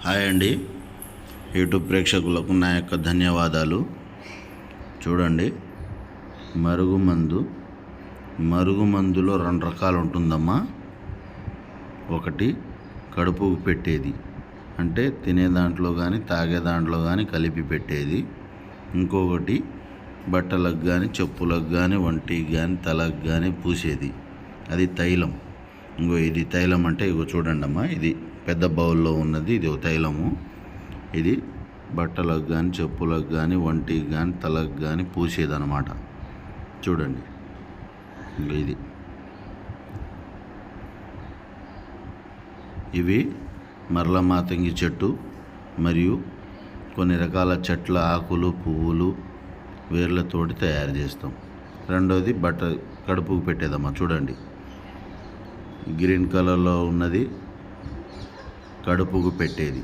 Hi అండి, YouTube ప్రేక్షకులకు నా యొక్క ధన్యవాదాలు. చూడండి, మరుగుమందులో 2 రకాలు ఉంటుందమ్మా. ఒకటి కడుపుకు పెట్టేది, అంటే తినే దాంట్లో కానీ తాగే దాంట్లో కానీ కలిపి పెట్టేది. ఇంకొకటి బట్టలకు కానీ చెప్పులకు కానీ ఒంటికి కానీ తలకు కానీ పూసేది, అది తైలం. ఇది తైలం అంటే చూడండి అమ్మా, ఇది పెద్ద బౌల్లో ఉన్నది, ఇది తైలము. ఇది బట్టలకు కానీ చెప్పులకు కానీ ఒంటికి కానీ తలకు కానీ పూసేదన్నమాట. చూడండి, ఇది ఇవి మరల మాతంగి చెట్టు మరియు కొన్ని రకాల చెట్ల ఆకులు పువ్వులు వేర్లతోటి తయారు చేస్తాం. రెండవది కడుపుకు పెట్టేదమ్మా. చూడండి, గ్రీన్ కలర్లో ఉన్నది కడుపుకు పెట్టేది.